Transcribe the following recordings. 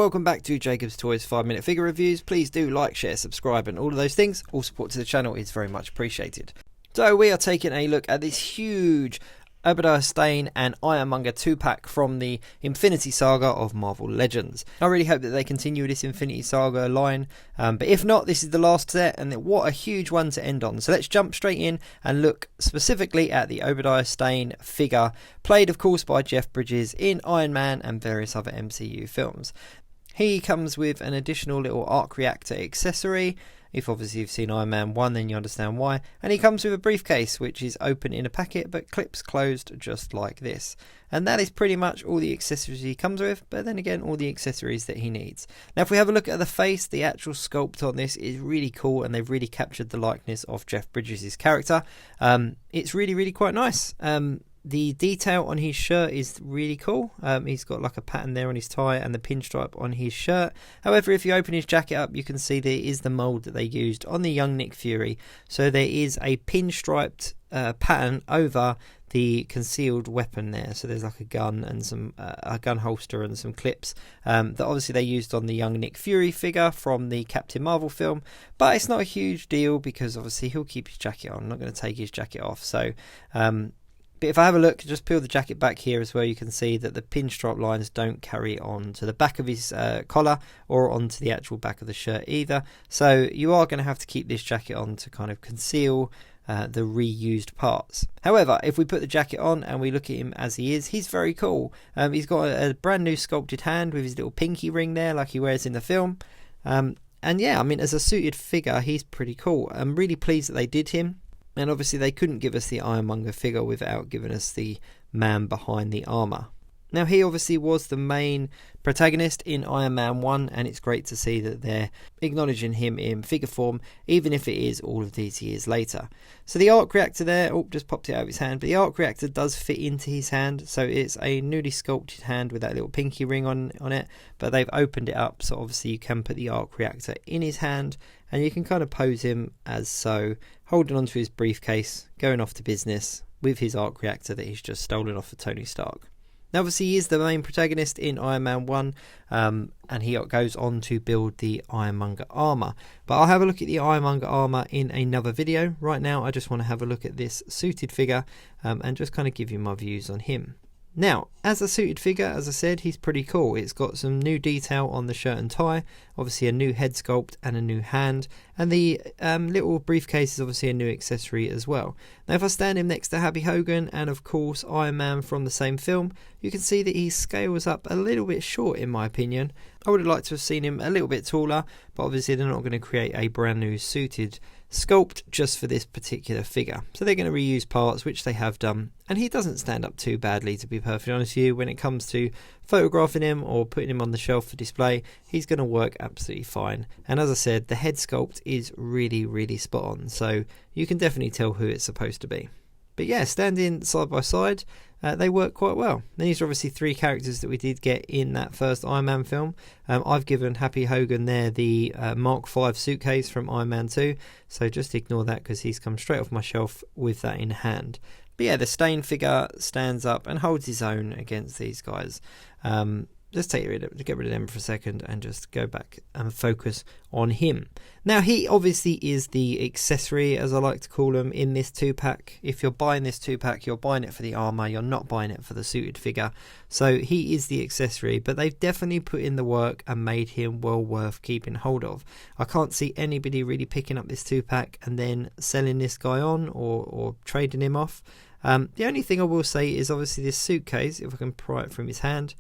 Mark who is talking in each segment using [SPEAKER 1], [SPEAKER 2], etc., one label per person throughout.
[SPEAKER 1] welcome back to Jacob's Toys 5-minute figure reviews. Please do like, share, subscribe and all of those things. All support to the channel is very much appreciated. So we are taking a look at this huge Obadiah Stane and Iron Monger 2-pack from the Infinity Saga of Marvel Legends. I really hope that they continue this Infinity Saga line, but if not, this is the last set, and what a huge one to end on. So let's jump straight in and look specifically at the Obadiah Stane figure, played of course by Jeff Bridges in Iron Man and various other MCU films. He comes with an additional little arc reactor accessory. If obviously you've seen Iron Man 1, then you understand why. And he comes with a briefcase, which is open in a packet, but clips closed just like this. And that is pretty much all the accessories he comes with, but then again, all the accessories that he needs. Now, if we have a look at the face, the actual sculpt on this is really cool, and they've really captured the likeness of Jeff Bridges' character. It's really quite nice. The detail on his shirt is really cool. He's got like a pattern there on his tie and the pinstripe on his shirt. However, if you open his jacket up, you can see there is the mould that they used on the young Nick Fury. So there is a pinstriped pattern over the concealed weapon there. So there's like a gun and some a gun holster and some clips that obviously they used on the young Nick Fury figure from the Captain Marvel film. But it's not a huge deal because obviously he'll keep his jacket on. I'm not going to take his jacket off. So but if I have a look, just peel the jacket back here as well, you can see that the pinstripe lines don't carry on to the back of his collar or onto the actual back of the shirt either. So you are going to have to keep this jacket on to kind of conceal the reused parts. However, if we put the jacket on and we look at him as he is, he's very cool. He's got a brand new sculpted hand with his little pinky ring there like he wears in the film. And yeah, I mean, as a suited figure, he's pretty cool. I'm really pleased that they did him. And obviously they couldn't give us the Iron Monger figure without giving us the man behind the armour. Now he obviously was the main protagonist in Iron Man 1, and it's great to see that they're acknowledging him in figure form, even if it is all of these years later. So the arc reactor there, just popped it out of his hand, but the arc reactor does fit into his hand, so it's a newly sculpted hand with that little pinky ring on it, but they've opened it up, so obviously you can put the arc reactor in his hand, and you can kind of pose him as so, holding onto his briefcase, going off to business with his arc reactor that he's just stolen off of Tony Stark. Now obviously he is the main protagonist in Iron Man 1, and he goes on to build the Iron Monger armour. But I'll have a look at the Iron Monger armour in another video. Right now I just want to have a look at this suited figure and just kind of give you my views on him. Now, as a suited figure, as I said, he's pretty cool. It's got some new detail on the shirt and tie, obviously a new head sculpt and a new hand, and the little briefcase is obviously a new accessory as well. Now, if I stand him next to Happy Hogan and, of course, Iron Man from the same film, you can see that he scales up a little bit short, in my opinion. I would have liked to have seen him a little bit taller, but obviously they're not going to create a brand new suited sculpt just for this particular figure. So they're going to reuse parts, which they have done, and he doesn't stand up too badly, to be perfectly honest with you. When it comes to photographing him or putting him on the shelf for display, he's going to work absolutely fine. And as I said, the head sculpt is really spot on, so you can definitely tell who it's supposed to be. But yeah, standing side by side, they work quite well. These are obviously three characters that we did get in that first Iron Man film. I've given Happy Hogan there the Mark V suitcase from Iron Man 2, so just ignore that because he's come straight off my shelf with that in hand. But yeah, the Stane figure stands up and holds his own against these guys. Let's get rid of them for a second and just go back and focus on him. Now, he obviously is the accessory, as I like to call him, in this 2-pack. If you're buying this 2-pack, you're buying it for the armour, you're not buying it for the suited figure. So he is the accessory, but they've definitely put in the work and made him well worth keeping hold of. I can't see anybody really picking up this 2-pack and then selling this guy on or trading him off. The only thing I will say is obviously this suitcase, if I can pry it from his hand,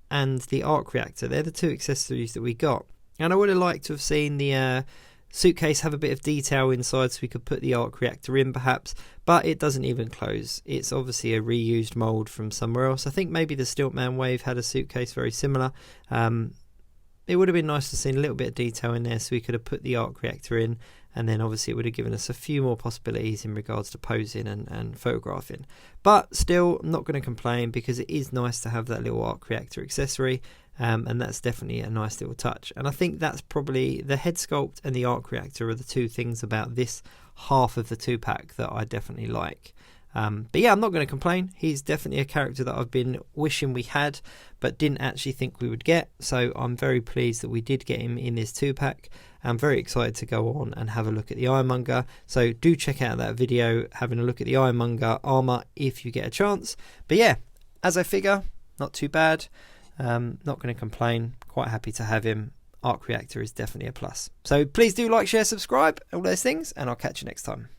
[SPEAKER 1] and the arc reactor. They're the two accessories that we got, and I would have liked to have seen the suitcase have a bit of detail inside so we could put the arc reactor in perhaps, but it doesn't even close. It's obviously a reused mold from somewhere else. I think maybe the Stiltman Wave had a suitcase very similar. It would have been nice to see a little bit of detail in there so we could have put the arc reactor in, and then obviously it would have given us a few more possibilities in regards to posing and photographing. But still, I'm not going to complain because it is nice to have that little arc reactor accessory, and that's definitely a nice little touch. And I think that's probably the head sculpt and the arc reactor are the two things about this half of the 2-pack that I definitely like. But yeah, I'm not going to complain. He's definitely a character that I've been wishing we had, but didn't actually think we would get. So I'm very pleased that we did get him in this 2-pack. I'm very excited to go on and have a look at the Iron Monger. So do check out that video, having a look at the Iron Monger armour if you get a chance. But yeah, as a figure, not too bad. Not going to complain. Quite happy to have him. Arc Reactor is definitely a plus. So please do like, share, subscribe, all those things, and I'll catch you next time.